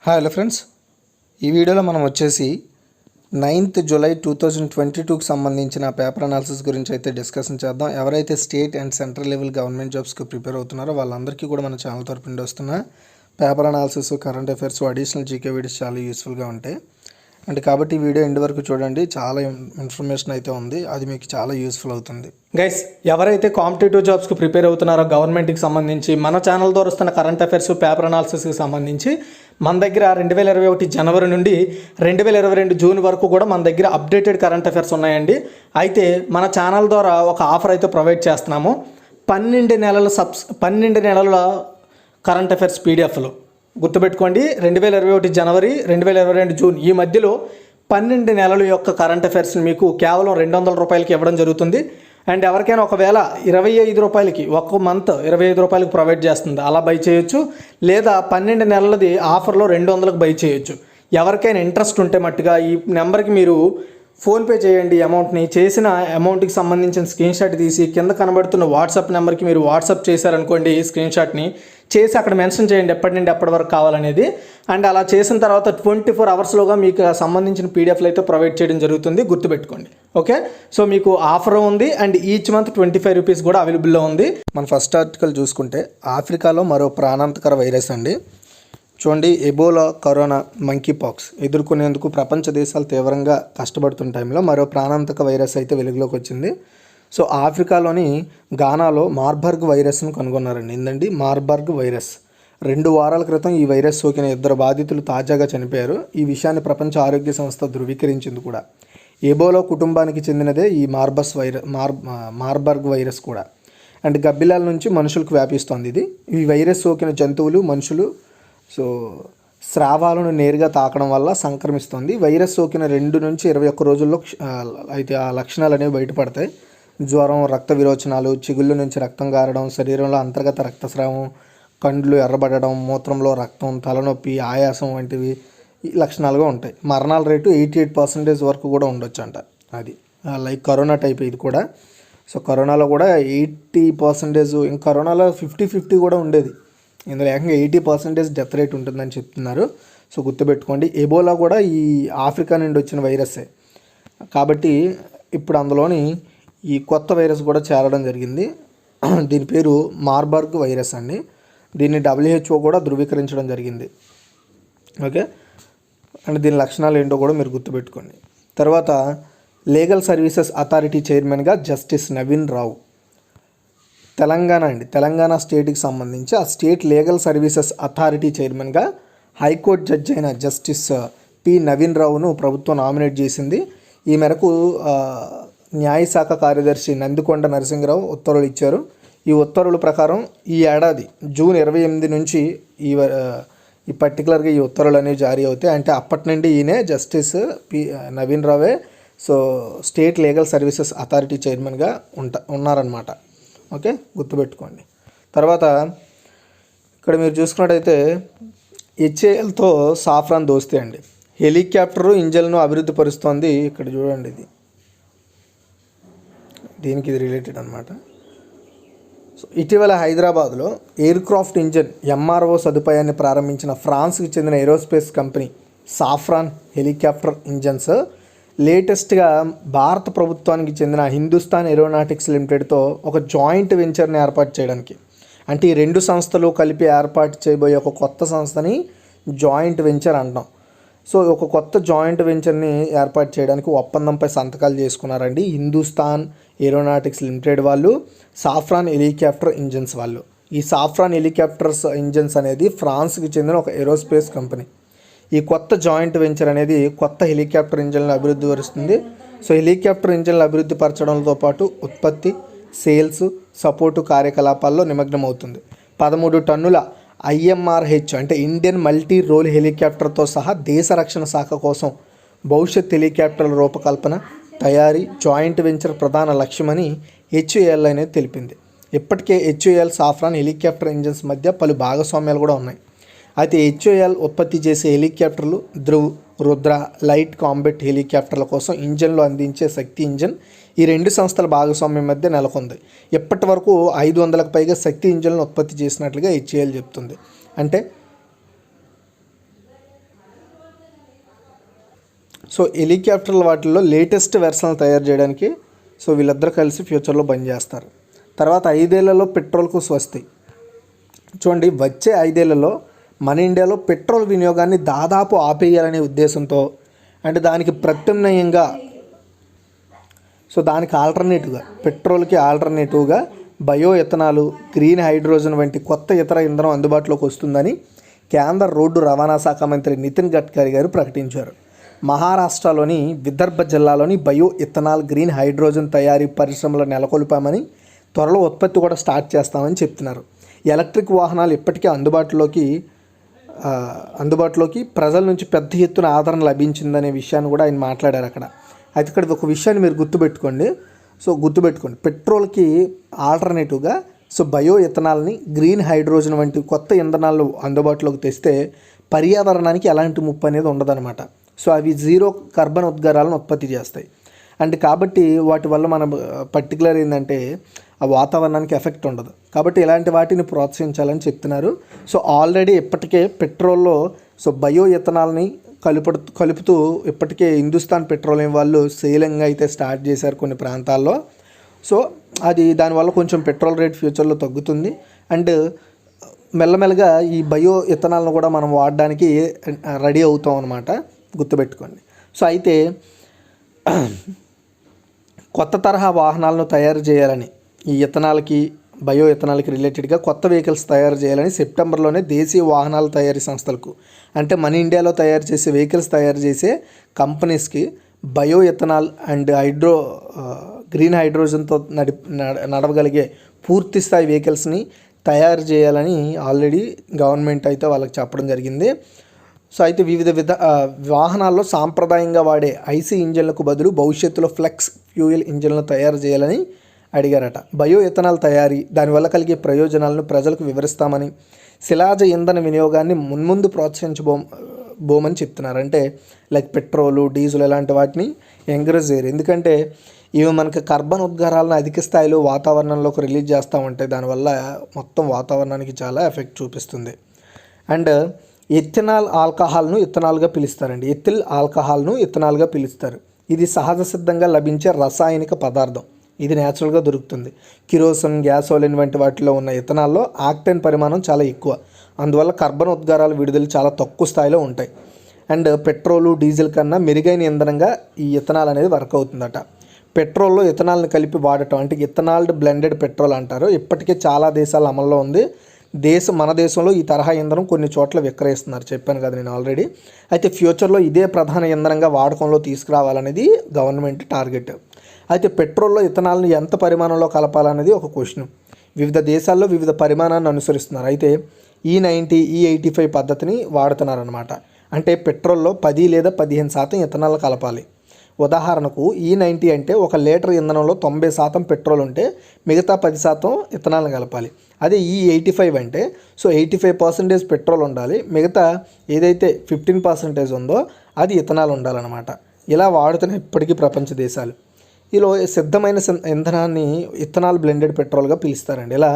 Hi hello friends, ఈ వీడియోలో మనం వచ్చేసి 9th జూలై 2022కి సంబంధించిన పేపర్ అనాలిసిస్ గురించి అయితే డిస్కషన్ చేద్దాం. ఎవరైతే state and central level government జాబ్స్కి ప్రిపేర్ అవుతున్నారో వాళ్ళందరికీ కూడా మన ఛానల్ తరపు నుండి వస్తున్న paper analysis, current affairs, additional GK videos చాలా యూస్ఫుల్గా ఉంటాయి. అండ్ కాబట్టి ఈ వీడియో ఎండ్ వరకు చూడండి, చాలా ఇన్ఫర్మేషన్ అయితే ఉంది, అది మీకు చాలా యూస్ఫుల్ అవుతుంది. గైస్, ఎవరైతే కాంపిటేటివ్ జాబ్స్కి ప్రిపేర్ అవుతున్నారో గవర్నమెంట్కి సంబంధించి మన ఛానల్ ద్వారా వస్తున్న కరెంట్ అఫైర్స్, పేపర్ అనాలిసిస్కి సంబంధించి మన దగ్గర 2021 జనవరి నుండి 2022 జూన్ వరకు కూడా మన దగ్గర అప్డేటెడ్ కరెంట్ అఫైర్స్ ఉన్నాయండి. అయితే మన ఛానల్ ద్వారా ఒక ఆఫర్ అయితే ప్రొవైడ్ చేస్తున్నాము. 12 నెలల కరెంట్ అఫైర్స్ పీడిఎఫ్లు గుర్తుపెట్టుకోండి. 2021 జనవరి 2022 జూన్ ఈ మధ్యలో 12 నెలల యొక్క కరెంట్ అఫైర్స్ని మీకు కేవలం 200 రూపాయలకి ఇవ్వడం జరుగుతుంది. అండ్ ఎవరికైనా ఒకవేళ 25 రూపాయలకి ఒక్క మంత్ 25 రూపాయలకి ప్రొవైడ్ చేస్తుంది, అలా బై చేయొచ్చు. లేదా 12 నెలలది ఆఫర్లో 200కి బై చేయొచ్చు. ఎవరికైనా ఇంట్రెస్ట్ ఉంటే మట్టుగా ఈ నెంబర్కి మీరు ఫోన్పే చేయండి. అమౌంట్ని చేసిన అమౌంట్కి సంబంధించిన స్క్రీన్ షాట్ తీసి కింద కనబడుతున్న వాట్సాప్ నెంబర్కి మీరు వాట్సాప్ చేశారనుకోండి, స్క్రీన్ షాట్ని చేసి అక్కడ మెన్షన్ చేయండి ఎప్పటి నుండి ఎప్పటి వరకు కావాలనేది. అండ్ అలా చేసిన తర్వాత 24 అవర్స్లోగా మీకు సంబంధించిన పీడిఎఫ్లు అయితే ప్రొవైడ్ చేయడం జరుగుతుంది, గుర్తుపెట్టుకోండి. ఓకే, సో మీకు ఆఫర్ ఉంది అండ్ ఈచ్ మంత్ 25 రూపీస్ కూడా అవైలబుల్లో ఉంది. మన ఫస్ట్ ఆర్టికల్ చూసుకుంటే ఆఫ్రికాలో మరో ప్రాణాంతకర వైరస్ అండి. చూడండి, ఎబోలా, కరోనా, మంకీ పాక్స్ ఎదుర్కొనేందుకు ప్రపంచ దేశాలు తీవ్రంగా కష్టపడుతున్న టైంలో మరో ప్రాణాంతక వైరస్ అయితే వెలుగులోకి వచ్చింది. సో ఆఫ్రికాలోని గానాలో మార్బర్గ్ వైరస్ను కనుగొన్నారండి. ఏంటండి మార్బర్గ్ వైరస్? 2 వారాల క్రితం ఈ వైరస్ సోకిన 2 బాధితులు తాజాగా చనిపోయారు. ఈ విషయాన్ని ప్రపంచ ఆరోగ్య సంస్థ ధృవీకరించింది కూడా. ఎబోలా కుటుంబానికి చెందినదే ఈ మార్బర్గ్ వైరస్ కూడా. అండ్ గబ్బిలాల నుంచి మనుషులకు వ్యాపిస్తోంది ఇది. ఈ వైరస్ సోకిన జంతువులు, మనుషులు స్రావాలను నేరుగా తాకడం వల్ల సంక్రమిస్తుంది. వైరస్ సోకిన 2 నుంచి 21 రోజుల్లో అయితే ఆ లక్షణాలు అనేవి బయటపడతాయి. జ్వరం, రక్త విరోచనాలు, చిగుళ్ళు నుంచి రక్తం గారడం, శరీరంలో అంతర్గత రక్తస్రావం, కండ్లు ఎర్రబడడం, మూత్రంలో రక్తం, తలనొప్పి, ఆయాసం వంటివి ఈ లక్షణాలుగా ఉంటాయి. మరణాల రేటు 88% వరకు కూడా ఉండొచ్చు అంట. అది లైక్ కరోనా టైప్ ఇది కూడా. సో కరోనాలో కూడా 80%, ఇంకా కరోనాలో 50-50 కూడా ఉండేది. ఇందులో ఏకంగా 80% డెత్ రేట్ ఉంటుందని చెప్తున్నారు. సో గుర్తుపెట్టుకోండి, ఎబోలా కూడా ఈ ఆఫ్రికా నుండి వచ్చిన వైరస్సే. కాబట్టి ఇప్పుడు అందులోని ఈ కొత్త వైరస్ కూడా చేరడం జరిగింది. దీని పేరు మార్బర్గ్ వైరస్ అండి. దీన్ని WHO కూడా ధృవీకరించడం జరిగింది. ఓకే, అండ్ దీని లక్షణాలు ఏంటో కూడా మీరు గుర్తుపెట్టుకోండి. తర్వాత లీగల్ సర్వీసెస్ అథారిటీ చైర్మన్గా జస్టిస్ నవీన్ రావు. తెలంగాణ స్టేట్కి సంబంధించి ఆ స్టేట్ లీగల్ సర్వీసెస్ అథారిటీ చైర్మన్గా హైకోర్టు జడ్జి అయిన జస్టిస్ పి నవీన్ రావును ప్రభుత్వం నామినేట్ చేసింది. ఈ మేరకు న్యాయశాఖ కార్యదర్శి నందికొండ నరసింహరావు ఉత్తర్వులు ఇచ్చారు. ఈ ఉత్తర్వుల ప్రకారం ఈ ఏడాది జూన్ 28 నుంచి ఈ పర్టికులర్గా ఈ ఉత్తర్వులు అనేవి జారీ అవుతాయి. అంటే అప్పటి నుండి ఈయనే జస్టిస్ పి నవీన్ రావే so state legal services authority చైర్మన్గా ఉన్నారనమాట. ఓకే, గుర్తుపెట్టుకోండి. తర్వాత ఇక్కడ మీరు చూసుకున్నట్టయితే HALతో సాఫ్రాన్ దోస్తీ అండి. హెలికాప్టరు ఇంజన్ను అభివృద్ధి పరుస్తోంది. ఇక్కడ చూడండి, దీనికి ఇది రిలేటెడ్ అనమాట. సో ఇటీవల హైదరాబాద్లో ఎయిర్ క్రాఫ్ట్ ఇంజన్ MRO సదుపాయాన్ని ప్రారంభించిన ఫ్రాన్స్కి చెందిన aerospace company saffron helicopter engines లేటెస్ట్గా భారత ప్రభుత్వానికి చెందిన హిందుస్థాన్ ఏరోనాటిక్స్ లిమిటెడ్తో ఒక జాయింట్ వెంచర్ని ఏర్పాటు చేయడానికి, అంటే ఈ 2 సంస్థలు కలిపి ఏర్పాటు చేయబోయే ఒక కొత్త సంస్థని జాయింట్ వెంచర్ అంటాం. సో ఒక కొత్త జాయింట్ వెంచర్ని ఏర్పాటు చేయడానికి ఒప్పందంపై సంతకాలు చేసుకున్నారండి హిందుస్థాన్ ఏరోనాటిక్స్ లిమిటెడ్ వాళ్ళు, సాఫ్రాన్ హెలికాప్టర్ ఇంజన్స్ వాళ్ళు. ఈ సాఫ్రాన్ హెలికాప్టర్స్ ఇంజన్స్ అనేది ఫ్రాన్స్కి చెందిన ఒక ఏరోస్పేస్ కంపెనీ. ఈ కొత్త జాయింట్ వెంచర్ అనేది కొత్త హెలికాప్టర్ ఇంజన్లను అభివృద్ధి పరుస్తుంది. సో హెలికాప్టర్ ఇంజన్లు అభివృద్ధి పరచడంతో పాటు ఉత్పత్తి, సేల్స్, సపోర్టు కార్యకలాపాల్లో నిమగ్నమవుతుంది. 13 టన్నుల IMRH అంటే ఇండియన్ మల్టీ రోల్ హెలికాప్టర్తో సహా దేశ రక్షణ శాఖ కోసం భవిష్యత్ హెలికాప్టర్ల రూపకల్పన, తయారీ జాయింట్ వెంచర్ ప్రధాన లక్ష్యమని HAL అనేది తెలిపింది. ఇప్పటికే HAL సాఫ్రాన్ హెలికాప్టర్ ఇంజన్స్ మధ్య పలు భాగస్వామ్యాలు కూడా ఉన్నాయి. అయితే HAL ఉత్పత్తి చేసే హెలికాప్టర్లు ధ్రువ్, రుద్ర లైట్ కాంబాట్ హెలికాప్టర్ల కోసం ఇంజన్లు అందించే శక్తి ఇంజన్ ఈ 2 సంస్థల భాగస్వామ్యం మధ్య నెలకొంది. ఇప్పటి వరకు 500కు పైగా శక్తి ఇంజన్లను ఉత్పత్తి చేసినట్లుగా HAL చెప్తుంది. అంటే సో హెలికాప్టర్ల వాటిల్లో లేటెస్ట్ వెర్షన్లు తయారు చేయడానికి సో వీళ్ళిద్దరూ కలిసి ఫ్యూచర్లో బంద్ చేస్తారు. తర్వాత 5 ఏళ్లలో పెట్రోల్కు స్వస్తి. చూడండి, వచ్చే 5 ఏళ్లలో మన ఇండియాలో పెట్రోల్ వినియోగాన్ని దాదాపు ఆపేయాలనే ఉద్దేశంతో, అంటే దానికి ప్రత్యామ్నాయంగా, సో దానికి ఆల్టర్నేటివ్గా, పెట్రోల్కి ఆల్టర్నేటివ్గా బయో ఎథనాలు, గ్రీన్ హైడ్రోజన్ వంటి కొత్త ఇతర ఇంధనం అందుబాటులోకి వస్తుందని కేంద్ర రోడ్డు రవాణా శాఖ మంత్రి నితిన్ గడ్కరీ గారు ప్రకటించారు. మహారాష్ట్రలోని విదర్భ జిల్లాలోని బయో ఇథనాల్, గ్రీన్ హైడ్రోజన్ తయారీ పరిశ్రమలు నెలకొల్పామని, త్వరలో ఉత్పత్తి కూడా స్టార్ట్ చేస్తామని చెప్తున్నారు. ఎలక్ట్రిక్ వాహనాలు ఇప్పటికే అందుబాటులోకి ప్రజల నుంచి పెద్ద ఎత్తున ఆదరణ లభించిందనే విషయాన్ని కూడా ఆయన మాట్లాడారు అక్కడ. అయితే ఇక్కడ ఒక విషయాన్ని మీరు గుర్తుపెట్టుకోండి. పెట్రోల్కి ఆల్టర్నేటివ్గా సో బయో ఇథనాల్ని, గ్రీన్ హైడ్రోజన్ వంటి కొత్త ఇంధనాలు అందుబాటులోకి తెస్తే పర్యావరణానికి ఎలాంటి ముప్పు అనేది ఉండదన్నమాట. సో అవి జీరో కార్బన్ ఉద్గారాలను ఉత్పత్తి చేస్తాయి. అంటే కాబట్టి వాటి వల్ల మన పర్టికులర్ ఏంటంటే ఆ వాతావరణానికి ఎఫెక్ట్ ఉండదు. కాబట్టి ఇలాంటి వాటిని ప్రోత్సహించాలని చెప్తున్నారు. సో ఆల్రెడీ ఇప్పటికే పెట్రోల్లో సో బయో ఇథనాల్ని కలుపుతూ ఇప్పటికే హిందుస్థాన్ పెట్రోలియం వాళ్ళు సేలింగ్ అయితే స్టార్ట్ చేశారు కొన్ని ప్రాంతాల్లో. సో అది దానివల్ల కొంచెం పెట్రోల్ రేట్ ఫ్యూచర్లో తగ్గుతుంది. అండ్ మెల్లమెల్లగా ఈ బయో ఇథనాల్ను కూడా మనం వాడడానికి రెడీ అవుతాం అన్నమాట, గుర్తుపెట్టుకోండి. సో అయితే కొత్త తరహా వాహనాలను తయారు చేయాలని, ఈ ఇథనాల్కి, బయో ఇథనాల్కి రిలేటెడ్గా కొత్త వెహికల్స్ తయారు చేయాలని సెప్టెంబర్లోనే దేశీయ వాహనాల తయారీ సంస్థలకు, అంటే మన ఇండియాలో తయారు చేసే వెహికల్స్ తయారు చేసే కంపెనీస్కి బయో ఇథనాల్ అండ్ గ్రీన్ హైడ్రోజన్తో నడవగలిగే పూర్తి స్థాయి వెహికల్స్ని తయారు చేయాలని ఆల్రెడీ గవర్నమెంట్ అయితే వాళ్ళకి చెప్పడం జరిగింది. సో అయితే వివిధ వాహనాల్లో సాంప్రదాయంగా వాడే ఐసీ ఇంజన్లకు బదులు భవిష్యత్తులో ఫ్లెక్స్ ఫ్యూయల్ ఇంజన్లను తయారు చేయాలని అడిగారట. బయో ఇథనాల్ తయారీ, దానివల్ల కలిగే ప్రయోజనాలను ప్రజలకు వివరిస్తామని, శిలాజ ఇంధన వినియోగాన్ని మున్ముందు ప్రోత్సహించబోమని చెప్తున్నారు. అంటే లైక్ పెట్రోలు, డీజిల్ ఇలాంటి వాటిని ఎంకరేజ్ చేయరు. ఎందుకంటే ఇవి మనకి కార్బన్ ఉద్గారాలను అధిక స్థాయిలో వాతావరణంలోకి రిలీజ్ చేస్తూ ఉంటాయి. దానివల్ల మొత్తం వాతావరణానికి చాలా ఎఫెక్ట్ చూపిస్తుంది. And ethanol ఆల్కహాల్ను ఇథనాల్గా పిలుస్తారండి. ఎథిల్ ఆల్కహాల్ను ఇథనాల్గా పిలుస్తారు. ఇది సహజ సిద్ధంగా లభించే రసాయనిక పదార్థం. ఇది న్యాచురల్గా దొరుకుతుంది. కిరోసిన్, గ్యాసోలిన్ వంటి వాటిలో ఉన్న ఇథనాల్లో ఆక్టేన్ పరిమాణం చాలా ఎక్కువ. అందువల్ల కార్బన్ ఉద్గారాల విడుదల చాలా తక్కువ స్థాయిలో ఉంటాయి. అండ్ పెట్రోలు, డీజిల్ కన్నా మెరుగైన ఇంధనంగా ఈ ఇథనాల్ అనేది వర్క్ అవుతుందట. పెట్రోల్లో ఇథనాల్ని కలిపి వాడటం, అంటే ఇథనాల్డ్ బ్లెండెడ్ పెట్రోల్ అంటారు. ఇప్పటికే చాలా దేశాల అమల్లో ఉంది. మన దేశంలో ఈ తరహా ఇంధనం కొన్ని చోట్ల విక్రయిస్తున్నారు, చెప్పాను కదా నేను ఆల్రెడీ. అయితే ఫ్యూచర్లో ఇదే ప్రధాన ఇంధనంగా వాడకంలో తీసుకురావాలనేది గవర్నమెంట్ టార్గెట్. అయితే పెట్రోల్లో ఇథనాల్ని ఎంత పరిమాణంలో కలపాలనేది ఒక క్వశ్చన్. వివిధ దేశాల్లో వివిధ పరిమాణాన్ని అనుసరిస్తున్నారు. అయితే E90, E85 పద్ధతిని వాడుతున్నారనమాట. అంటే పెట్రోల్లో 10 లేదా 15% ఇథనాల్ కలపాలి. ఉదాహరణకు E90 అంటే 1 లీటర్ ఇంధనంలో 90% పెట్రోల్ ఉంటే మిగతా 10% ఇథనాల్ని కలపాలి. అదే E85 అంటే సో 85% పెట్రోల్ ఉండాలి, మిగతా ఏదైతే 15% ఉందో అది ఇథనాల్ ఉండాలన్నమాట. ఇలా వాడుతున్న ఇప్పటికీ ప్రపంచ దేశాలు. ఇలా సిద్ధమైన ఇంధనాన్ని ఇథనాల్ బ్లెండెడ్ పెట్రోల్గా పిలుస్తారండి. ఇలా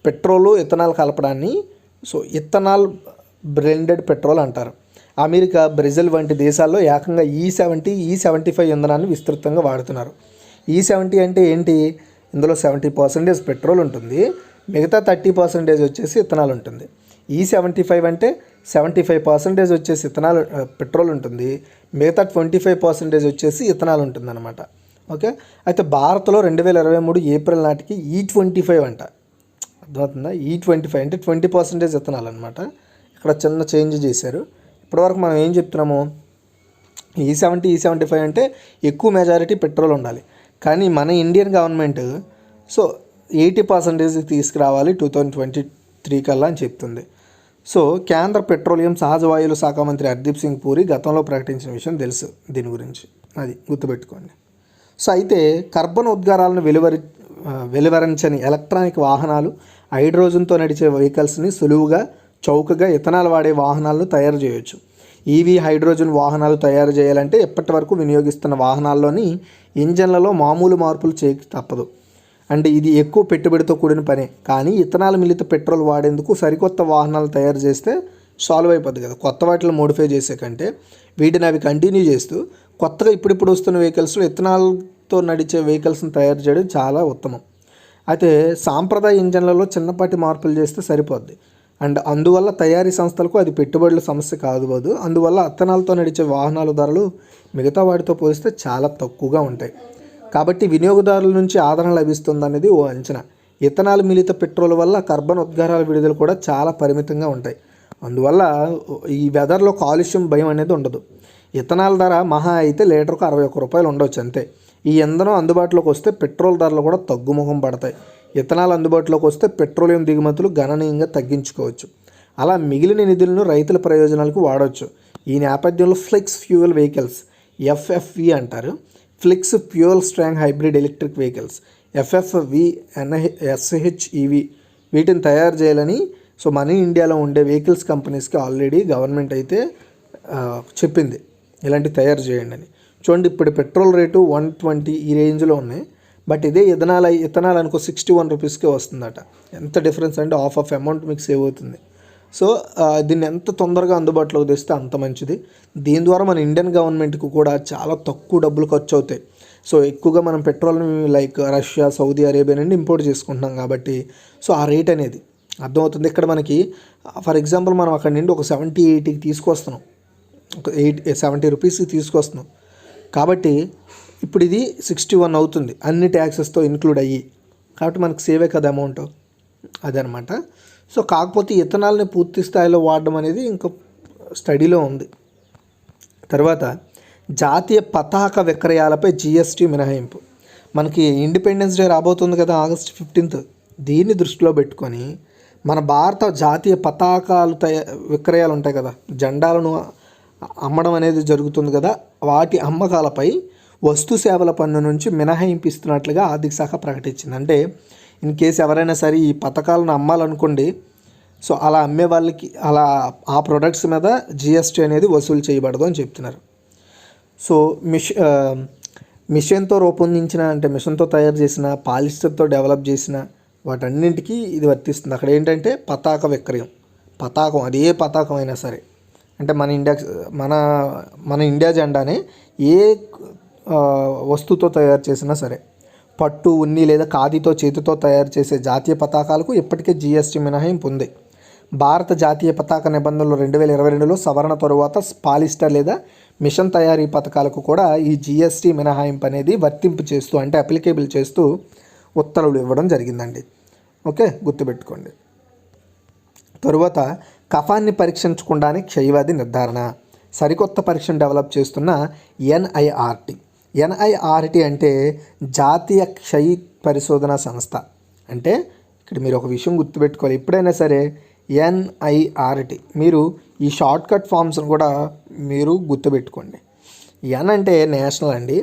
పెట్రోలు, ఇథనాల్ కలపడాన్ని సో ఇథనాల్ బ్లెండెడ్ పెట్రోల్ అంటారు. అమెరికా, బ్రెజిల్ వంటి దేశాల్లో ఏకంగా E70, E75 ఇంధనాన్ని విస్తృతంగా వాడుతున్నారు. E70 అంటే ఏంటి? ఇందులో 70% పెట్రోల్ ఉంటుంది, మిగతా 30% వచ్చేసి ఇథనాల్ ఉంటుంది. E75 అంటే 75% వచ్చేసి పెట్రోల్ ఉంటుంది, మిగతా 25% వచ్చేసి ఇథనాల్ ఉంటుంది అనమాట. ఓకే. అయితే భారత్లో 2023 ఏప్రిల్ నాటికి E25 అంట, అర్థమవుతుందా? E25 అంటే 20% ఇథనాల్ అనమాట. ఇక్కడ చిన్న చేంజ్ చేశారు. ఇప్పటివరకు మనం ఏం చెప్తున్నాము, E70, E75 అంటే ఎక్కువ మెజారిటీ పెట్రోల్ ఉండాలి. కానీ మన ఇండియన్ గవర్నమెంట్ సో 80% తీసుకురావాలి 2023 కల్లా అని చెప్తుంది. సో కేంద్ర పెట్రోలియం, సహజ వాయువుల శాఖ మంత్రి హర్దీప్ సింగ్ పూరి గతంలో ప్రకటించిన విషయం తెలుసు దీని గురించి, అది గుర్తుపెట్టుకోండి. సో అయితే కార్బన్ ఉద్గారాలను వెలువరించని ఎలక్ట్రానిక్ వాహనాలు, హైడ్రోజన్తో నడిచే వెహికల్స్ని సులువుగా, చౌకగా ఇథనాల్ వాడే వాహనాలను తయారు చేయవచ్చు. ఈవీ హైడ్రోజన్ వాహనాలు తయారు చేయాలంటే ఇప్పటి వరకు వినియోగిస్తున్న వాహనాల్లోని ఇంజన్లలో మామూలు మార్పులు చేయక తప్పదు. అంటే ఇది ఎక్కువ పెట్టుబడితో కూడిన పనే. కానీ ఇథనాల్ మిళిత పెట్రోల్ వాడేందుకు సరికొత్త వాహనాలు తయారు చేస్తే సాల్వ్ అయిపోద్ది కదా. కొత్త వాటిలో మోడిఫై చేసే కంటే వీటిని అవి కంటిన్యూ చేస్తూ కొత్తగా ఇప్పుడిప్పుడు వస్తున్న వెహికల్స్లో ఇథనాల్తో నడిచే వెహికల్స్ని తయారు చేయడం చాలా ఉత్తమం. అయితే సాంప్రదాయ ఇంజన్లలో చిన్నపాటి మార్పులు చేస్తే సరిపోద్ది. అండ్ అందువల్ల తయారీ సంస్థలకు అది పెట్టుబడుల సమస్య కాదు. అందువల్ల ఇథనాల్తో నడిచే వాహనాల ధరలు మిగతా వాటితో పోలిస్తే చాలా తక్కువగా ఉంటాయి. కాబట్టి వినియోగదారుల నుంచి ఆదరణ లభిస్తుందనేది ఓ అంచనా. ఇథనాల్ మిళిత పెట్రోల్ వల్ల కార్బన్ ఉద్గారాల విడుదల కూడా చాలా పరిమితంగా ఉంటాయి. అందువల్ల ఈ వెదర్లో కాలుష్యం భయం అనేది ఉండదు. ఇథనాల్ ధర మహా అయితే లీటర్కు 61 రూపాయలు ఉండవచ్చు అంతే. ఈ ఇంధనం అందుబాటులోకి వస్తే పెట్రోల్ ధరలు కూడా తగ్గుముఖం పడతాయి. ఇథనాల్ అందుబాటులోకి వస్తే పెట్రోలియం దిగుమతులు గణనీయంగా తగ్గించుకోవచ్చు. అలా మిగిలిన నిధులను రైతుల ప్రయోజనాలకు వాడవచ్చు. ఈ నేపథ్యంలో ఫ్లెక్స్ ఫ్యూయల్ వెహికల్స్ FFV అంటారు, flex fuel strong hybrid electric vehicles FFV SHEV వీటిని తయారు చేయాలని మన ఇండియాలో ఉండే వెహికల్స్ కంపెనీస్కి ఆల్రెడీ గవర్నమెంట్ అయితే చెప్పింది ఇలాంటి తయారు చేయండి అని. చూడండి, ఇప్పుడు పెట్రోల్ రేటు 120 ఈ రేంజ్లో ఉన్నాయి. బట్ ఇదే ఇథనాల్ అనుకో 61 రూపీస్కే వస్తుందట. ఎంత డిఫరెన్స్ అంటే హాఫ్ అమౌంట్ మీకు సేవ్ అవుతుంది. సో దీన్ని ఎంత తొందరగా అందుబాటులోకి తెస్తే అంత మంచిది. దీని ద్వారా మన ఇండియన్ గవర్నమెంట్కి కూడా చాలా తక్కువ డబ్బులు ఖర్చు అవుతాయి. సో ఎక్కువగా మనం పెట్రోల్ని లైక్ రష్యా, సౌదీ అరేబియా నుండి ఇంపోర్ట్ చేసుకుంటున్నాం కాబట్టి ఆ రేట్ అనేది అర్థమవుతుంది. ఇక్కడ మనకి ఫర్ ఎగ్జాంపుల్ మనం అక్కడ నుండి ఒక 70-80కి తీసుకొస్తున్నాం, ఒక 70 రూపీస్కి తీసుకొస్తున్నాం కాబట్టి ఇప్పుడు ఇది 61 అవుతుంది అన్ని ట్యాక్సెస్తో ఇన్క్లూడ్ అయ్యి. కాబట్టి మనకు సేవే కదా అమౌంట్, అదనమాట. సో కాకపోతే ఇథనాల్ని పూర్తి స్థాయిలో వాడడం అనేది ఇంకా స్టడీలో ఉంది. తర్వాత జాతీయ పతాక విక్రయాలపై GST మినహాయింపు. మనకి ఇండిపెండెన్స్ డే రాబోతుంది కదా, ఆగస్ట్ 15th. దీన్ని దృష్టిలో పెట్టుకొని మన భారత జాతీయ పతాకాలు విక్రయాలు ఉంటాయి కదా, జెండాలను అమ్మడం అనేది జరుగుతుంది కదా, వాటి అమ్మకాలపై వస్తు సేవల పన్ను నుంచి మినహాయింపు ఇస్తున్నట్లుగా ఆర్థిక శాఖ ప్రకటించింది. అంటే ఇన్ కేసు ఎవరైనా సరే ఈ పథకాలను అమ్మాలనుకోండి, అలా అమ్మే వాళ్ళకి ఆ ప్రొడక్ట్స్ మీద GST అనేది వసూలు చేయబడదు అని చెప్తున్నారు. సో మిషన్తో రూపొందించిన అంటే మిషన్తో తయారు చేసిన, పాలిస్టర్తో డెవలప్ చేసిన వాటన్నింటికి ఇది వర్తిస్తుంది. అక్కడ ఏంటంటే పతాక విక్రయం, పతాకం అది ఏ పతాకం అయినా సరే, అంటే మన ఇండియా జెండానే ఏ వస్తువుతో తయారు చేసినా సరే, పట్టు, ఉన్ని లేదా ఖాదీతో చేతితో తయారు చేసే జాతీయ పతాకాలకు ఇప్పటికే GST మినహాయింపు ఉంది. భారత జాతీయ పతాక నిబంధనలు 2022లో సవరణ తరువాత పాలిస్టర్ లేదా మిషన్ తయారీ పథకాలకు కూడా ఈ GST మినహాయింపు అనేది వర్తింపు చేస్తూ అంటే అప్లికేబుల్ చేస్తూ ఉత్తర్వులు ఇవ్వడం జరిగిందండి. ఓకే, గుర్తుపెట్టుకోండి. తరువాత కఫాన్ని పరీక్షించకుండానే క్షయవ్యాధి నిర్ధారణ. సరికొత్త పరీక్షను డెవలప్ చేస్తున్న NIRT అంటే జాతీయ క్షయ పరిశోధన సంస్థ. అంటే ఇక్కడ మీరు ఒక విషయం గుర్తుపెట్టుకోవాలి, ఎప్పుడైనా సరే NIRT మీరు ఈ షార్ట్కట్ ఫామ్స్ని కూడా మీరు గుర్తుపెట్టుకోండి. N అంటే నేషనల్ అండి.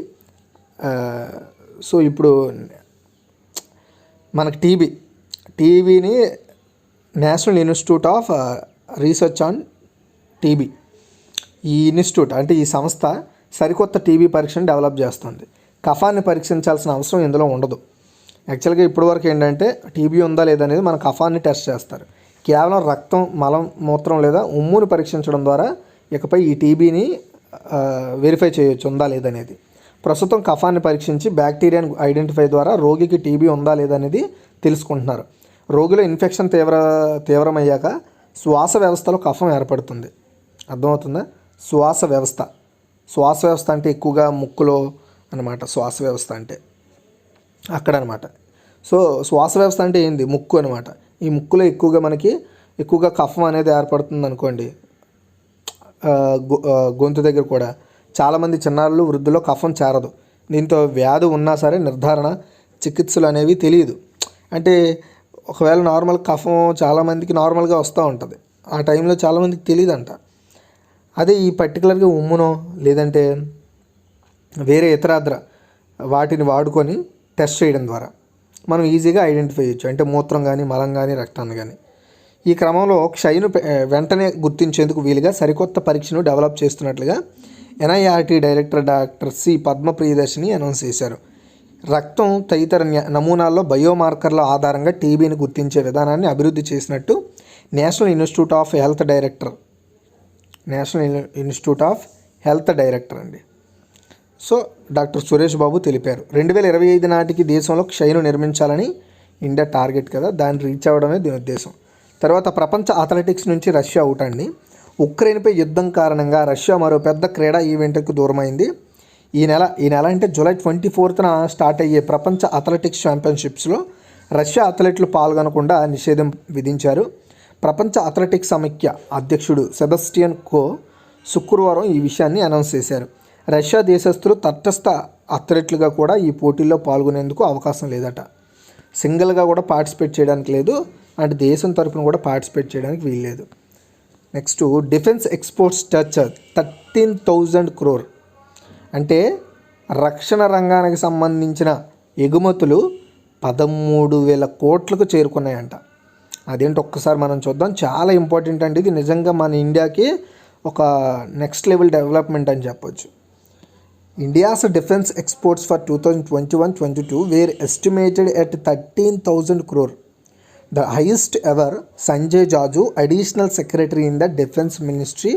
సో ఇప్పుడు మనకు టీబీని national institute of research on TB, ఈ ఇన్స్టిట్యూట్ అంటే ఈ సంస్థ సరికొత్త టీబీ పరీక్షను డెవలప్ చేస్తుంది. కఫాన్ని పరీక్షించాల్సిన అవసరం ఇందులో ఉండదు. యాక్చువల్గా ఇప్పటివరకు ఏంటంటే టీబీ ఉందా లేదా అనేది మన కఫాన్ని టెస్ట్ చేస్తారు. కేవలం రక్తం, మలం, మూత్రం లేదా ఉమ్ముని పరీక్షించడం ద్వారా ఇకపై ఈ టీబీని వెరిఫై చేయొచ్చు ఉందా లేదనేది. ప్రస్తుతం కఫాన్ని పరీక్షించి బ్యాక్టీరియాను ఐడెంటిఫై ద్వారా రోగికి టీబీ ఉందా లేదనేది తెలుసుకుంటున్నారు. రోగిలో ఇన్ఫెక్షన్ తీవ్రమయ్యాక శ్వాస వ్యవస్థలో కఫం ఏర్పడుతుంది. అర్థమవుతుందా? శ్వాస వ్యవస్థ అంటే ఎక్కువగా ముక్కులో అనమాట. శ్వాస వ్యవస్థ అంటే అక్కడ అనమాట. సో శ్వాస వ్యవస్థ అంటే ఏంది? ముక్కు అనమాట. ఈ ముక్కులో ఎక్కువగా కఫం అనేది ఏర్పడుతుంది అనుకోండి. గొంతు దగ్గర కూడా చాలామంది చిన్నారులు, వృద్ధుల్లో కఫం చేరదు. దీంతో వ్యాధి ఉన్నా సరే నిర్ధారణ, చికిత్సలు అనేవి తెలియదు. అంటే ఒకవేళ నార్మల్ కఫం చాలామందికి నార్మల్గా వస్తూ ఉంటుంది, ఆ టైంలో చాలామందికి తెలియదంట. అదే ఈ పర్టికులర్గా ఉమ్మునో లేదంటే వేరే ఇతరాద్ర వాటిని వాడుకొని టెస్ట్ చేయడం ద్వారా మనం ఈజీగా ఐడెంటిఫై చేయొచ్చు. అంటే మూత్రం కానీ, మలం కానీ, రక్తాన్ని కానీ. ఈ క్రమంలో క్షయను వెంటనే గుర్తించేందుకు వీలుగా సరికొత్త పరీక్షను డెవలప్ చేస్తున్నట్లుగా NIRT director doctor C Padmapriyadarshini announce చేశారు. రక్తం తదితర నమూనాల్లో బయోమార్కర్ల ఆధారంగా టీబీని గుర్తించే విధానాన్ని అభివృద్ధి చేసినట్టు national institute of health director, అండి. సో డాక్టర్ సురేష్ బాబు తెలిపారు. 2025 నాటికి దేశంలో క్షయను నిర్మించాలని ఇండియా టార్గెట్ కదా, దాన్ని రీచ్ అవ్వడమే దీని ఉద్దేశం. తర్వాత ప్రపంచ అథ్లెటిక్స్ నుంచి రష్యా అవుట్ అండి. ఉక్రెయిన్పై యుద్ధం కారణంగా రష్యా మరో పెద్ద క్రీడా ఈవెంట్కు దూరమైంది. ఈ నెల అంటే జూలై 24న స్టార్ట్ అయ్యే ప్రపంచ అథ్లెటిక్స్ ఛాంపియన్షిప్స్లో రష్యా అథ్లెట్లు పాల్గొనకుండా నిషేధం విధించారు. ప్రపంచ అథ్లెటిక్స్ సమైక్య అధ్యక్షుడు సెబస్టియన్ కో శుక్రవారం ఈ విషయాన్ని అనౌన్స్ చేశారు. రష్యా దేశస్తులు తటస్థ అథ్లెట్లుగా కూడా ఈ పోటీల్లో పాల్గొనేందుకు అవకాశం లేదట. సింగిల్గా కూడా పార్టిసిపేట్ చేయడానికి లేదు, అంటే దేశం తరపున కూడా పార్టిసిపేట్ చేయడానికి వీల్లేదు. Next defence exports touch 13,000 crore, అంటే రక్షణ రంగానికి సంబంధించిన ఎగుమతులు 13,000 కోట్లకు చేరుకున్నాయంట. అదేంటి ఒక్కసారి మనం చూద్దాం. చాలా ఇంపార్టెంట్ అండి ఇది, నిజంగా మన ఇండియాకి ఒక నెక్స్ట్ లెవెల్ డెవలప్మెంట్ అని చెప్పొచ్చు. India's defence exports for 2021-22 were estimated at 13,000 crore, the highest ever. Sanjay Jaju, additional secretary in the defence ministry,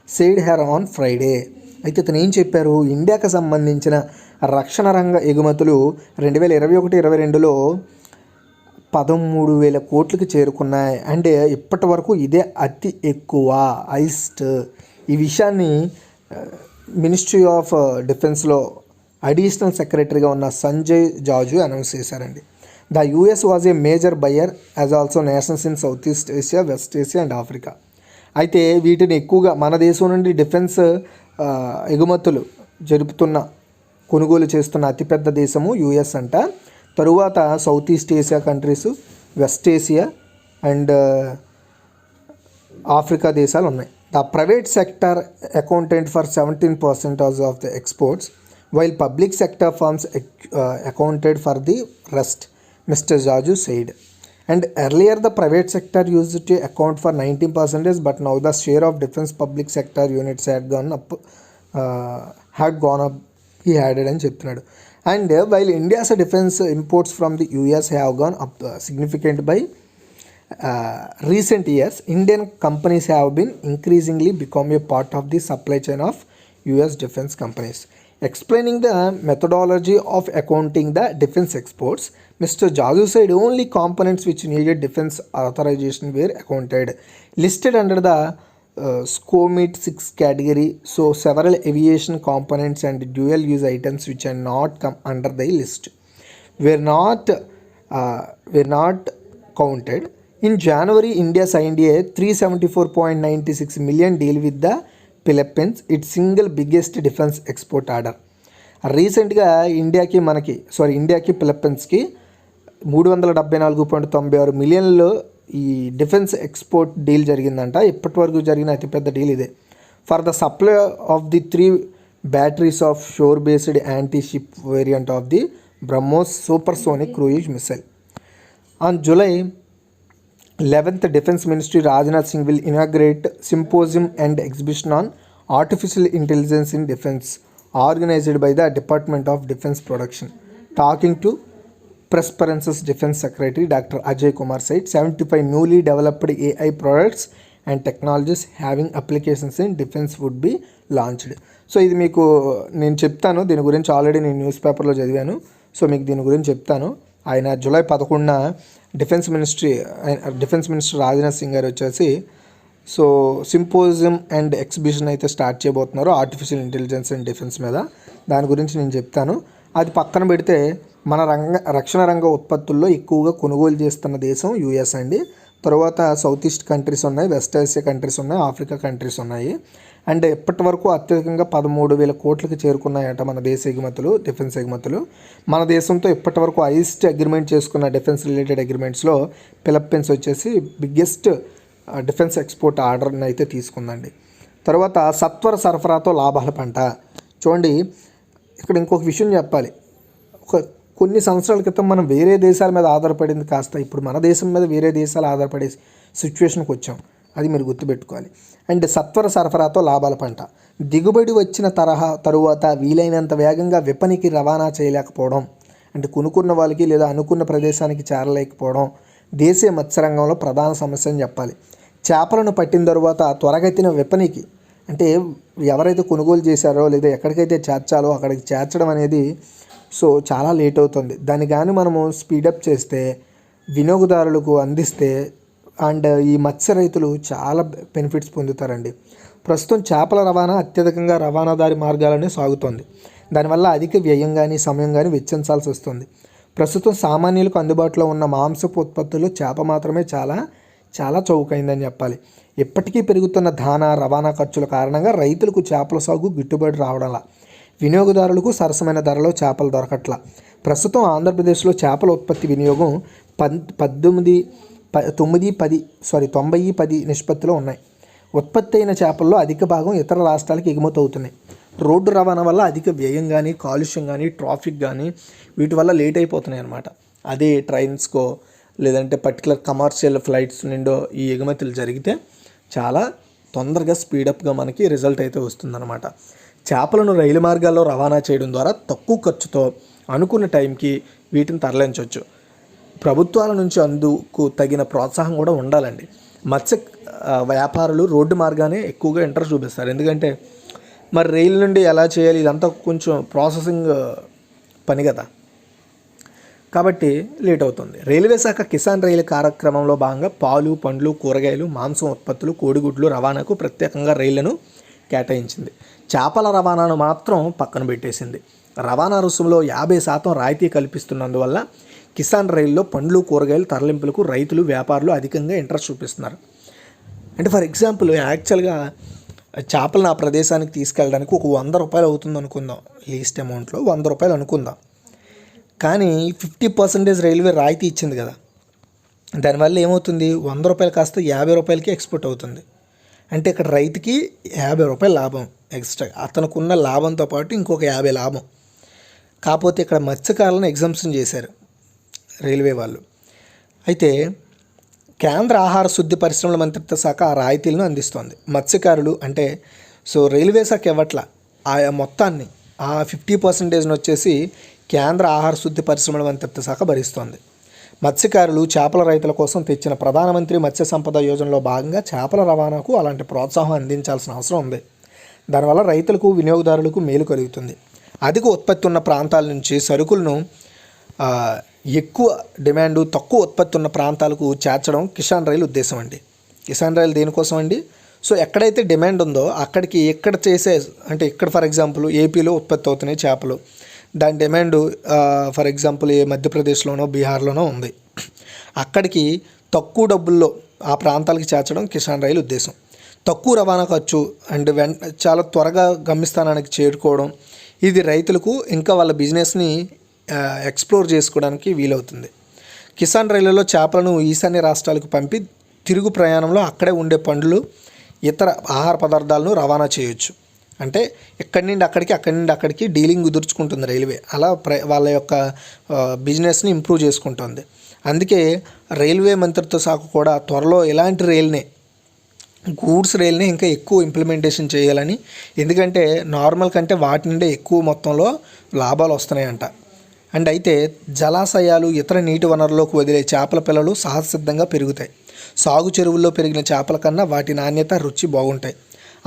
said here on Friday. అయితే ఇతను ఏం చెప్పారు, ఇండియాకి సంబంధించిన రక్షణ రంగ ఎగుమతులు 2021-22లో 13,000 కోట్లకి చేరుకున్నాయి. అంటే ఇప్పటి వరకు ఇదే అతి ఎక్కువ, హైయెస్ట్. ఈ విషయాన్ని మినిస్ట్రీ ఆఫ్ డిఫెన్స్లో అడిషనల్ సెక్రటరీగా ఉన్న సంజయ్ జాజు అనౌన్స్ చేశారండి. The US was a major buyer as also nations in south east Asia, west Asia and Africa. అయితే వీటిని ఎక్కువగా మన దేశం నుండి డిఫెన్స్ ఎగుమతులు కొనుగోలు చేస్తున్న అతిపెద్ద దేశము యుఎస్ అంట. తరువాత south east Asia countries, west Asia and Africa దేశాలు ఉన్నాయి. The private sector accounted for 17% of the exports, while public sector firms accounted for the rest, mister Jaju said. And earlier the private sector used to account for 19%, but now the share of defense public sector units had gone up, he added అని చెప్తున్నాడు. And while India's defense imports from the US have gone up significant by recent years, Indian companies have been increasingly become a part of the supply chain of US defense companies. Explaining the methodology of accounting the defense exports, Mr. Jazu said only components which needed defense authorization were accounted, listed under the SCOMIT 6 category. So several aviation components and dual use items which are not come under the list were not counted. In January, India signed a $374.96 million deal with the Philippines, its single biggest defense export order. రీసెంట్గా ఇండియాకి ఫిలిప్పీన్స్కి 374.96 మిలియన్లు ఈ defence export deal జరిగిందంట. ఇప్పటి వరకు జరిగిన అతిపెద్ద deal ఇదే. For the supply of the 3 batteries of sure based anti ship variant of the BrahMos supersonic cruise missile. On July 11th, Defense Ministry Rajnath Singh will inaugurate symposium and exhibition on artificial intelligence in defense, organized by the Department of Defense Production. Talking to Press Defense Secretary Dr. Ajay Kumar said 75 newly developed AI products and technologies having applications in defense would be launched. So ఇది మీకు నేను చెప్తాను, దీని గురించి already నేను news పేపర్లో చదివాను. So మీకు దీని గురించి చెప్తాను. ఆయన జూలై 11న డిఫెన్స్ మినిస్టర్ రాజ్నాథ్ సింగ్ గారు వచ్చేసి సో సింపోజియం అండ్ ఎగ్జిబిషన్ అయితే స్టార్ట్ చేయబోతున్నారు ఆర్టిఫిషియల్ ఇంటెలిజెన్స్ అండ్ డిఫెన్స్ మీద. దాని గురించి నేను చెప్తాను. అది పక్కన పెడితే మన రక్షణ రంగ ఉత్పత్తుల్లో ఎక్కువగా కొనుగోలు చేస్తున్న దేశం యుఎస్ అండి. తర్వాత సౌత్ ఈస్ట్ కంట్రీస్ ఉన్నాయి, వెస్ట్ ఏషియా కంట్రీస్ ఉన్నాయి, ఆఫ్రికా కంట్రీస్ ఉన్నాయి. అండ్ ఇప్పటి వరకు అత్యధికంగా 13,000 కోట్లకి చేరుకున్నాయట మన దేశ ఎగుమతులు, డిఫెన్స్ ఎగుమతులు. మన దేశంతో ఇప్పటి వరకు హైయెస్ట్ అగ్రిమెంట్ చేసుకున్న డిఫెన్స్ రిలేటెడ్ అగ్రిమెంట్స్లో ఫిలిప్పీన్స్ వచ్చేసి బిగ్గెస్ట్ డిఫెన్స్ ఎక్స్పోర్ట్ ఆర్డర్ని అయితే తీసుకుందండి. తర్వాత సత్వర సరఫరాతో లాభాల పంట. చూడండి, ఇక్కడ ఇంకొక విషయం చెప్పాలి. కొన్ని సంవత్సరాల క్రితం మనం వేరే దేశాల మీద ఆధారపడింది కాస్త ఇప్పుడు మన దేశం మీద వేరే దేశాలు ఆధారపడే సిచ్యువేషన్కి వచ్చాం. అది మీరు గుర్తుపెట్టుకోవాలి. అండ్ సత్వర సరఫరాతో లాభాల పంట. దిగుబడి వచ్చిన తరువాత వీలైనంత వేగంగా విపణికి రవాణా చేయలేకపోవడం, అంటే కొనుక్కున్న వాళ్ళకి లేదా అనుకున్న ప్రదేశానికి చేరలేకపోవడం దేశీయ మత్స్యరంగంలో ప్రధాన సమస్య అని చెప్పాలి. చేపలను పట్టిన తర్వాత త్వరగతిన విపణికి అంటే ఎవరైతే కొనుగోలు చేశారో లేదా ఎక్కడికైతే చేర్చాలో అక్కడికి చేర్చడం అనేది సో చాలా లేట్ అవుతుంది. దాన్ని కానీ మనము స్పీడప్ చేస్తే వినియోగదారులకు అందిస్తే అండ్ ఈ మత్స్య రైతులు చాలా బెనిఫిట్స్ పొందుతారండి. ప్రస్తుతం చేపల రవాణా అత్యధికంగా రవాణాదారి మార్గాలనే సాగుతోంది. దానివల్ల అధిక వ్యయం కానీ సమయం కానీ వెచ్చించాల్సి వస్తుంది. ప్రస్తుతం సామాన్యులకు అందుబాటులో ఉన్న మాంసపు ఉత్పత్తులు చేప మాత్రమే చాలా చాలా చౌకైందని చెప్పాలి. ఇప్పటికీ పెరుగుతున్న రవాణా ఖర్చుల కారణంగా రైతులకు చేపల సాగు గిట్టుబాటు రావడంలా, వినియోగదారులకు సరసమైన ధరలో చేపలు దొరకట్లా. ప్రస్తుతం ఆంధ్రప్రదేశ్లో చేపల ఉత్పత్తి వినియోగం 90-10 నిష్పత్తిలో ఉన్నాయి. ఉత్పత్తి అయిన చేపల్లో అధిక భాగం ఇతర రాష్ట్రాలకు ఎగుమతి అవుతున్నాయి. రోడ్డు రవాణా వల్ల అధిక వ్యయం కానీ కాలుష్యం కానీ ట్రాఫిక్ కానీ వీటి వల్ల లేట్ అయిపోతున్నాయి అన్నమాట. అదే ట్రైన్స్కో లేదంటే పర్టికులర్ కమర్షియల్ ఫ్లైట్స్ నుండో ఈ ఎగుమతులు జరిగితే చాలా తొందరగా స్పీడప్గా మనకి రిజల్ట్ అయితే వస్తుందన్నమాట. చేపలను రైలు మార్గాల్లో రవాణా చేయడం ద్వారా తక్కువ ఖర్చుతో అనుకున్న టైంకి వీటిని తరలించవచ్చు. ప్రభుత్వాల నుంచి అందుకు తగిన ప్రోత్సాహం కూడా ఉండాలండి. మత్స్య వ్యాపారులు రోడ్డు మార్గానే ఎక్కువగా ఇంట్రెస్ట్ చూపిస్తారు. ఎందుకంటే మరి రైలు నుండి ఎలా చేయాలి ఇదంతా కొంచెం ప్రాసెసింగ్ పని కదా, కాబట్టి లేట్ అవుతుంది. రైల్వే శాఖ కిసాన్ రైలు కార్యక్రమంలో భాగంగా పాలు, పండ్లు, కూరగాయలు, మాంసం ఉత్పత్తులు, కోడిగుడ్లు రవాణాకు ప్రత్యేకంగా రైళ్లను కేటాయించింది. చేపల రవాణాను మాత్రం పక్కన పెట్టేసింది. రవాణా రుసుములో 50% రాయితీ కల్పిస్తున్నందువల్ల కిసాన్ రైల్లో పండ్లు, కూరగాయలు తరలింపులకు రైతులు, వ్యాపారులు అధికంగా ఇంట్రెస్ట్ చూపిస్తున్నారు. అంటే ఫర్ ఎగ్జాంపుల్ యాక్చువల్గా చేపలను ఆ ప్రదేశానికి తీసుకెళ్ళడానికి ఒక 100 రూపాయలు అవుతుంది అనుకుందాం, లీస్ట్ అమౌంట్లో 100 రూపాయలు అనుకుందాం. కానీ 50% రైల్వే రాయితీ ఇచ్చింది కదా, దానివల్ల ఏమవుతుంది 100 రూపాయలు కాస్త 50 రూపాయలకి ఎక్స్పోర్ట్ అవుతుంది. అంటే ఇక్కడ రైతుకి 50 రూపాయలు లాభం ఎక్స్ట్రా, అతనుకున్న లాభంతో పాటు ఇంకొక 50 లాభం. కాకపోతే ఇక్కడ మత్స్యకారులను ఎగ్జంప్షన్ చేశారు రైల్వే వాళ్ళు. అయితే కేంద్ర ఆహార శుద్ధి పరిశ్రమల మంత్రిత్వ శాఖ ఆ రాయితీలను అందిస్తోంది. మత్స్యకారులు అంటే సో రైల్వే శాఖ ఇవ్వట్ల, ఆ మొత్తాన్ని ఆ 50% వచ్చేసి కేంద్ర ఆహార శుద్ధి పరిశ్రమల మంత్రిత్వ శాఖ భరిస్తోంది. మత్స్యకారులు, చేపల రైతుల కోసం తెచ్చిన ప్రధానమంత్రి మత్స్య సంపద యోజనలో భాగంగా చేపల రవాణాకు అలాంటి ప్రోత్సాహం అందించాల్సిన అవసరం ఉంది. దానివల్ల రైతులకు, వినియోగదారులకు మేలు కలుగుతుంది. అధిక ఉత్పత్తి ఉన్న ప్రాంతాల నుంచి సరుకులను ఎక్కువ డిమాండు, తక్కువ ఉత్పత్తి ఉన్న ప్రాంతాలకు చేర్చడం కిసాన్ రైలు ఉద్దేశం అండి. కిసాన్ రైలు దేనికోసం అండి? సో ఎక్కడైతే డిమాండ్ ఉందో అక్కడికి ఇక్కడ చేసే అంటే ఇక్కడ ఫర్ ఎగ్జాంపుల్ ఏపీలో ఉత్పత్తి అవుతున్నాయి చేపలు, దాని డిమాండ్ ఫర్ ఎగ్జాంపుల్ ఏ మధ్యప్రదేశ్లోనో బీహార్లోనో ఉంది, అక్కడికి తక్కువ డబ్బుల్లో ఆ ప్రాంతాలకు చేర్చడం కిసాన్ రైలు ఉద్దేశం. తక్కువ రవాణా ఖర్చు అండ్ చాలా త్వరగా గమ్యస్థానానికి చేరుకోవడం, ఇది రైతులకు ఇంకా వాళ్ళ బిజినెస్ని ఎక్స్ప్లోర్ చేసుకోవడానికి వీలవుతుంది. కిసాన్ రైళ్లలో చేపలను ఈశాన్య రాష్ట్రాలకు పంపి తిరుగు ప్రయాణంలో అక్కడే ఉండే పండ్లు, ఇతర ఆహార పదార్థాలను రవాణా చేయొచ్చు. అంటే ఎక్కడి నుండి అక్కడికి, అక్కడి నుండి అక్కడికి డీలింగ్ కుదుర్చుకుంటుంది రైల్వే. అలా వాళ్ళ యొక్క బిజినెస్ని ఇంప్రూవ్ చేసుకుంటుంది. అందుకే రైల్వే మంత్రిత్వ శాఖ కూడా త్వరలో ఇలాంటి రైల్నే, గూడ్స్ రైల్ని ఇంకా ఎక్కువ ఇంప్లిమెంటేషన్ చేయాలని, ఎందుకంటే నార్మల్ కంటే వాటి నుండే ఎక్కువ మొత్తంలో లాభాలు వస్తున్నాయంట. అండ్ అయితే జలాశయాలు, ఇతర నీటి వనరుల్లోకి వదిలే చేపల పిల్లలు సహజసిద్ధంగా పెరుగుతాయి. సాగు చెరువుల్లో పెరిగిన చేపల కన్నా వాటి నాణ్యత, రుచి బాగుంటాయి.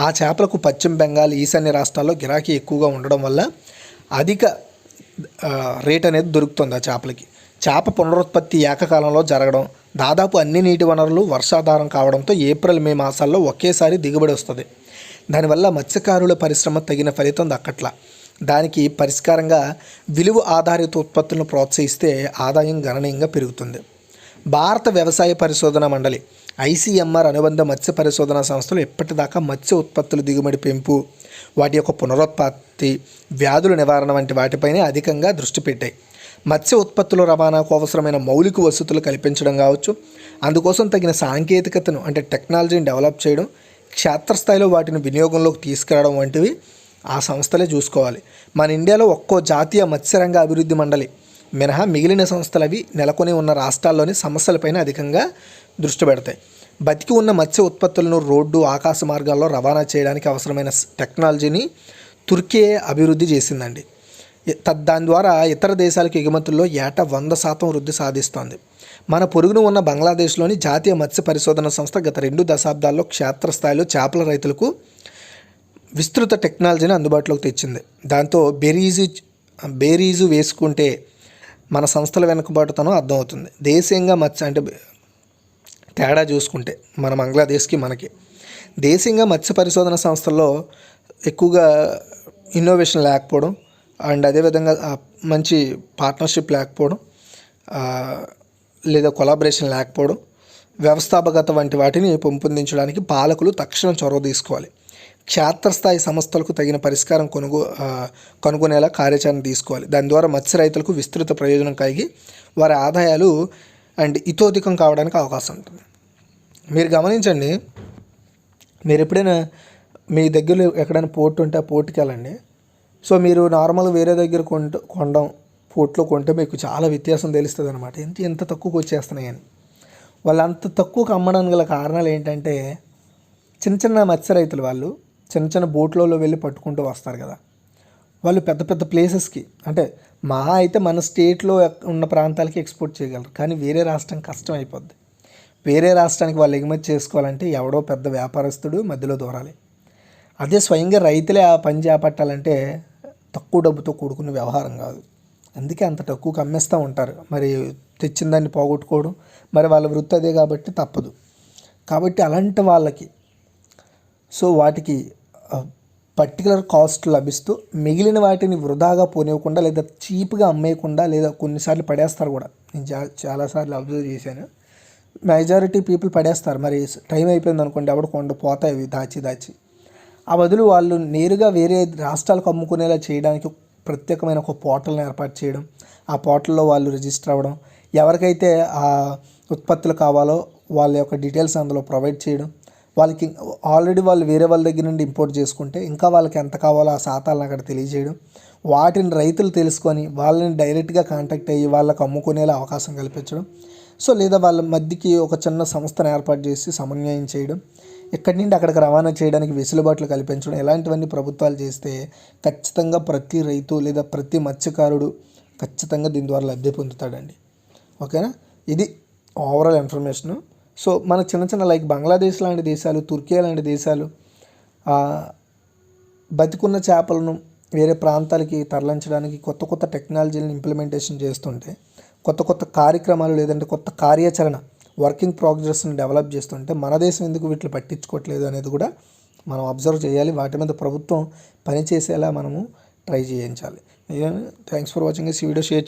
ఆ చేపలకు పశ్చిమ బెంగాల్, ఈశాన్య రాష్ట్రాల్లో గిరాకీ ఎక్కువగా ఉండడం వల్ల అధిక రేట్ అనేది దొరుకుతుంది ఆ చేపలకి. చేప పునరుత్పత్తి ఏకకాలంలో జరగడం, దాదాపు అన్ని నీటి వనరులు వర్షాధారం కావడంతో ఏప్రిల్, మే మాసాల్లో ఒకేసారి దిగుబడి వస్తుంది. దానివల్ల మత్స్యకారుల పరిశ్రమ తగిన ఫలితం దక్కట్లా. దానికి పరిష్కారంగా విలువ ఆధారిత ఉత్పత్తులను ప్రోత్సహిస్తే ఆదాయం గణనీయంగా పెరుగుతుంది. భారత వ్యవసాయ పరిశోధన మండలి ICMR అనుబంధ మత్స్య పరిశోధనా సంస్థలు ఎప్పటిదాకా మత్స్య ఉత్పత్తుల దిగుబడి పెంపు, వాటి యొక్క పునరుత్పత్తి, వ్యాధుల నివారణ వంటి వాటిపైనే అధికంగా దృష్టి పెట్టాయి. మత్స్య ఉత్పత్తుల రవాణాకు అవసరమైన మౌలిక వసతులు కల్పించడం కావచ్చు, అందుకోసం తగిన సాంకేతికతను అంటే టెక్నాలజీని డెవలప్ చేయడం, క్షేత్రస్థాయిలో వాటిని వినియోగంలోకి తీసుకురావడం వంటివి ఆ సంస్థలే చూసుకోవాలి. మన ఇండియాలో ఒక్కో జాతీయ మత్స్యరంగ అభివృద్ధి మండలి మినహా మిగిలిన సంస్థలు అవి నెలకొని ఉన్న రాష్ట్రాల్లోని సమస్యలపైన అధికంగా దృష్టి పెడతాయి. బతికి ఉన్న మత్స్య ఉత్పత్తులను రోడ్డు, ఆకాశ మార్గాల్లో రవాణా చేయడానికి అవసరమైన టెక్నాలజీని తుర్కీ అభివృద్ధి చేసిందండి. దాని ద్వారా ఇతర దేశాలకు ఎగుమతుల్లో ఏటా 100% వృద్ధి సాధిస్తోంది. మన పొరుగున ఉన్న బంగ్లాదేశ్లోని జాతీయ మత్స్య పరిశోధన సంస్థ గత 2 దశాబ్దాల్లో క్షేత్రస్థాయిలో చేపల రైతులకు విస్తృత టెక్నాలజీని అందుబాటులోకి తెచ్చింది. దాంతో బేరీజు వేసుకుంటే మన సంస్థల వెనుకబాటుతనం అర్థమవుతుంది. దేశీయంగా మత్స్య అంటే తేడా చూసుకుంటే మన బంగ్లాదేశ్కి మనకి దేశీయంగా మత్స్య పరిశోధన సంస్థల్లో ఎక్కువగా ఇన్నోవేషన్ లేకపోవడం అండ్ అదేవిధంగా మంచి పార్ట్నర్షిప్ లేకపోవడం లేదా కొలాబరేషన్ లేకపోవడం, వ్యవస్థాపకత వంటి వాటిని పెంపొందించడానికి పాలకులు తక్షణం చొరవ తీసుకోవాలి. క్షేత్రస్థాయి సంస్థలకు తగిన పరిష్కారం కనుగొనేలా కార్యాచరణ తీసుకోవాలి. దాని ద్వారా మత్స్య రైతులకు విస్తృత ప్రయోజనం కలిగి వారి ఆదాయాలు అండ్ ఇతోధికం కావడానికి అవకాశం ఉంటుంది. మీరు గమనించండి, మీరు ఎప్పుడైనా మీ దగ్గరలో ఎక్కడైనా పోర్ట్ ఉంటే ఆ పోర్ట్కి వెళ్ళండి. సో మీరు నార్మల్గా వేరే దగ్గర కొనడం పోర్ట్లో కొంటే మీకు చాలా వ్యత్యాసం తెలుస్తుంది అనమాట. ఎంత తక్కువకి వచ్చేస్తున్నాయని. వాళ్ళు అంత తక్కువకి అమ్మడానికి గల కారణాలు ఏంటంటే చిన్న చిన్న మత్స్య రైతులు వాళ్ళు చిన్న చిన్న బోట్లలో వెళ్ళి పట్టుకుంటూ వస్తారు కదా. వాళ్ళు పెద్ద పెద్ద ప్లేసెస్కి అంటే మహా అయితే మన స్టేట్లో ఉన్న ప్రాంతాలకి ఎక్స్పోర్ట్ చేయగలరు. కానీ వేరే రాష్ట్రం కష్టం అయిపోద్ది. వేరే రాష్ట్రానికి వాళ్ళు ఎగుమతి చేసుకోవాలంటే ఎవడో పెద్ద వ్యాపారస్తుడు మధ్యలో దూరాలి. అదే స్వయంగా రైతులే ఆ పని చేపట్టాలంటే తక్కువ డబ్బుతో కూడుకున్న వ్యవహారం కాదు. అందుకే అంత తక్కువకి అమ్మేస్తూ ఉంటారు. మరి తెచ్చిన దాన్ని పోగొట్టుకోవడం, మరి వాళ్ళ వృత్తి అదే కాబట్టి తప్పదు. కాబట్టి అలాంటి వాళ్ళకి సో వాటికి పర్టికులర్ కాస్ట్ లభిస్తూ మిగిలిన వాటిని వృధాగా పోనివ్వకుండా లేదా చీప్గా అమ్మేయకుండా లేదా కొన్నిసార్లు పడేస్తారు కూడా. నేను చాలాసార్లు అబ్జర్వ్ చేశాను. మెజారిటీ పీపుల్ పడేస్తారు. మరి టైం అయిపోయింది అనుకోండి, ఎవడు కొండ పోతాయి అవి దాచి. ఆ బదులు వాళ్ళు నేరుగా వేరే రాష్ట్రాలకు అమ్ముకునేలా చేయడానికి ప్రత్యేకమైన ఒక పోర్టల్ని ఏర్పాటు చేయడం, ఆ పోర్టల్లో వాళ్ళు రిజిస్టర్ అవ్వడం, ఎవరికైతే ఆ ఉత్పత్తులు కావాలో వాళ్ళ యొక్క డీటెయిల్స్ అందులో ప్రొవైడ్ చేయడం, వాళ్ళకి ఆల్రెడీ వాళ్ళు వేరే వాళ్ళ దగ్గర నుండి ఇంపోర్ట్ చేసుకుంటే ఇంకా వాళ్ళకి ఎంత కావాలో ఆ శాతాలను అక్కడ తెలియజేయడం, వాటిని రైతులు తెలుసుకొని వాళ్ళని డైరెక్ట్గా కాంటాక్ట్ అయ్యి వాళ్ళకి అమ్ముకునేలా అవకాశం కల్పించడం. సో లేదా వాళ్ళ మధ్యకి ఒక చిన్న సంస్థను ఏర్పాటు చేసి సమన్వయం చేయడం, ఇక్కడి నుండి అక్కడికి రవాణా చేయడానికి వెసులుబాట్లు కల్పించడం, ఇలాంటివన్నీ ప్రభుత్వాలు చేస్తే ఖచ్చితంగా ప్రతి రైతు లేదా ప్రతి మత్స్యకారుడు ఖచ్చితంగా దీని ద్వారా లబ్ధి పొందుతాడండి. ఓకేనా? ఇది ఓవరాల్ ఇన్ఫర్మేషను. సో మన చిన్న లైక్ బంగ్లాదేశ్ లాంటి దేశాలు, తుర్కియా లాంటి దేశాలు బతికున్న చేపలను వేరే ప్రాంతాలకి తరలించడానికి కొత్త టెక్నాలజీలను ఇంప్లిమెంటేషన్ చేస్తుంటే, కొత్త కార్యక్రమాలు లేదంటే కొత్త కార్యాచరణ వర్కింగ్ ప్రోగ్రెస్ని డెవలప్ చేస్తుంటే మన దేశం ఎందుకు వీటిని పట్టించుకోవట్లేదు అనేది కూడా మనం అబ్జర్వ్ చేయాలి. వాటి మీద ప్రభుత్వం పనిచేసేలా మనము ట్రై చేయించాలి. Thanks for watching this video. Share